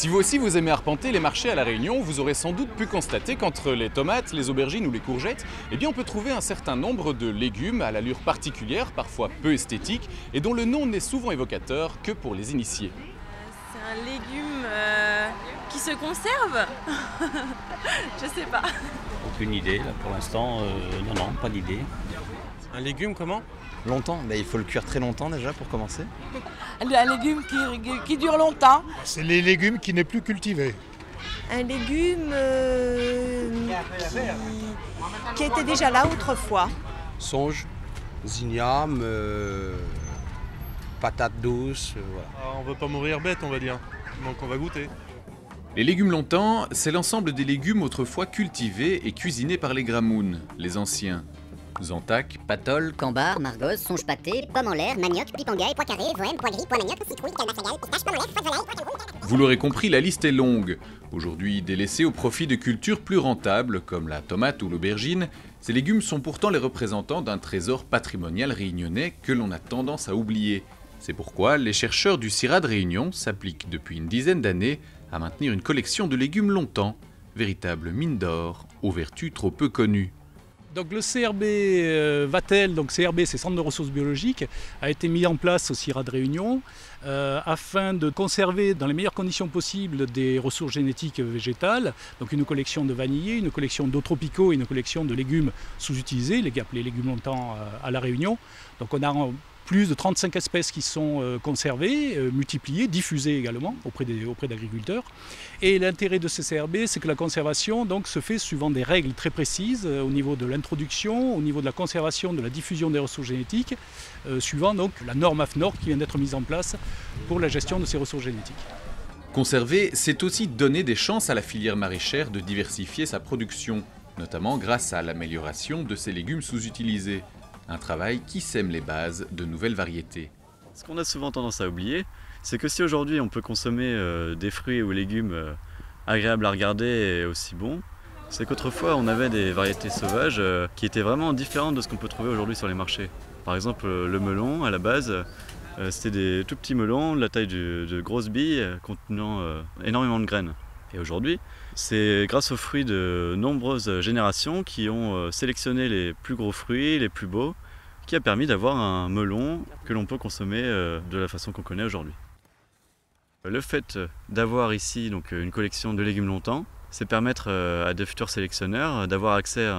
Si vous aussi vous aimez arpenter les marchés à La Réunion, vous aurez sans doute pu constater qu'entre les tomates, les aubergines ou les courgettes, eh bien on peut trouver un certain nombre de légumes à l'allure particulière, parfois peu esthétique, et dont le nom n'est souvent évocateur que pour les initiés. C'est un légume qui se conserve. Je sais pas. Aucune idée, là, pour l'instant, non, pas d'idée. Un légume comment? Longtemps, il faut le cuire très longtemps déjà pour commencer. Un légume qui dure longtemps. C'est les légumes qui n'est plus cultivé. Un légume qui était déjà là autrefois. Sauge, zinniam, patates douces, voilà. On veut pas mourir bête, on va dire. Donc on va goûter. Les légumes longtemps, c'est l'ensemble des légumes autrefois cultivés et cuisinés par les Gramounes, les anciens. Zantac, Patol, Cambar, Margose, Songe pâté, Pomme en l'air, Manioc, Pipangay, Pois carré, Voème, Pois gris, Pois manioc, Citrouille, Calmasagale, Pistache, Pomme en l'air, Foie de volaille, Pois kangourou. vous l'aurez compris, la liste est longue. Aujourd'hui délaissés au profit de cultures plus rentables, comme la tomate ou l'aubergine, ces légumes sont pourtant les représentants d'un trésor patrimonial réunionnais que l'on a tendance à oublier. C'est pourquoi les chercheurs du CIRAD Réunion s'appliquent depuis une dizaine d'années à maintenir une collection de légumes longtemps, véritable mine d'or aux vertus trop peu connues. Donc le CRB Vatel, donc CRB c'est Centre de ressources biologiques, a été mis en place au CIRAD Réunion afin de conserver dans les meilleures conditions possibles des ressources génétiques végétales, donc une collection de vanillés, une collection d'eaux tropicaux et une collection de légumes sous-utilisés, appelés légumes longtemps à La Réunion. Donc on a plus de 35 espèces qui sont conservées, multipliées, diffusées également auprès d'agriculteurs. Et l'intérêt de ces CRB, c'est que la conservation donc, se fait suivant des règles très précises au niveau de l'introduction, au niveau de la conservation, de la diffusion des ressources génétiques, suivant donc la norme AFNOR qui vient d'être mise en place pour la gestion de ces ressources génétiques. Conserver, c'est aussi donner des chances à la filière maraîchère de diversifier sa production, notamment grâce à l'amélioration de ces légumes sous-utilisés. Un travail qui sème les bases de nouvelles variétés. Ce qu'on a souvent tendance à oublier, c'est que si aujourd'hui on peut consommer des fruits ou légumes agréables à regarder et aussi bons, c'est qu'autrefois on avait des variétés sauvages qui étaient vraiment différentes de ce qu'on peut trouver aujourd'hui sur les marchés. Par exemple le melon, à la base, c'était des tout petits melons de la taille de grosses billes contenant énormément de graines. Et aujourd'hui, c'est grâce aux fruits de nombreuses générations qui ont sélectionné les plus gros fruits, les plus beaux, qui a permis d'avoir un melon que l'on peut consommer de la façon qu'on connaît aujourd'hui. Le fait d'avoir ici donc, une collection de légumes longtemps, c'est permettre à des futurs sélectionneurs d'avoir accès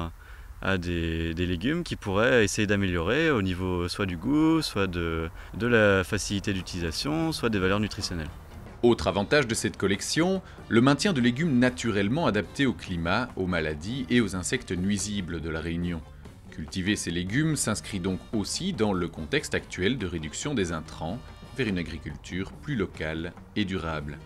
à des légumes qui pourraient essayer d'améliorer au niveau soit du goût, soit de la facilité d'utilisation, soit des valeurs nutritionnelles. Autre avantage de cette collection, le maintien de légumes naturellement adaptés au climat, aux maladies et aux insectes nuisibles de la Réunion. Cultiver ces légumes s'inscrit donc aussi dans le contexte actuel de réduction des intrants vers une agriculture plus locale et durable.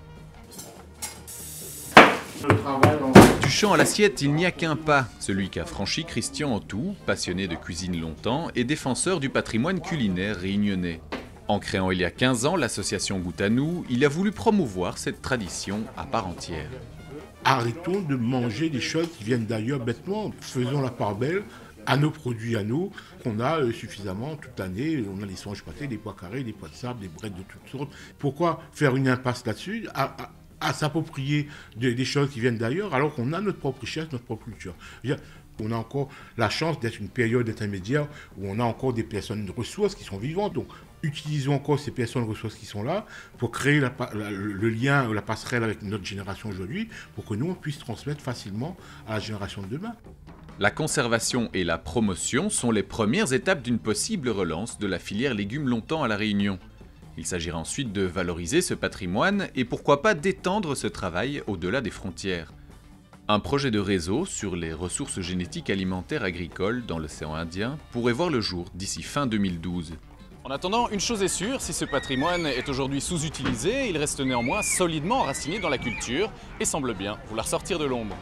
Du champ à l'assiette, il n'y a qu'un pas, celui qu'a franchi Christian Antou, passionné de cuisine longtemps et défenseur du patrimoine culinaire réunionnais. En créant il y a 15 ans l'association Goûte à nous, il a voulu promouvoir cette tradition à part entière. Arrêtons de manger des choses qui viennent d'ailleurs bêtement. Faisons la part belle à nos produits à nous, qu'on a suffisamment toute l'année. On a les songes pâtés, des pois carrés, des pois de sable, des brettes de toutes sortes. Pourquoi faire une impasse là-dessus à s'approprier des choses qui viennent d'ailleurs alors qu'on a notre propre richesse, notre propre culture? On a encore la chance d'être une période intermédiaire où on a encore des personnes de ressources qui sont vivantes. Donc, utilisons encore ces personnes de ressources qui sont là pour créer le lien, la passerelle avec notre génération aujourd'hui pour que nous, on puisse transmettre facilement à la génération de demain. La conservation et la promotion sont les premières étapes d'une possible relance de la filière légumes longtemps à La Réunion. Il s'agira ensuite de valoriser ce patrimoine et pourquoi pas d'étendre ce travail au-delà des frontières. Un projet de réseau sur les ressources génétiques alimentaires agricoles dans l'océan Indien pourrait voir le jour d'ici fin 2012. En attendant, une chose est sûre, si ce patrimoine est aujourd'hui sous-utilisé, il reste néanmoins solidement enraciné dans la culture et semble bien vouloir sortir de l'ombre.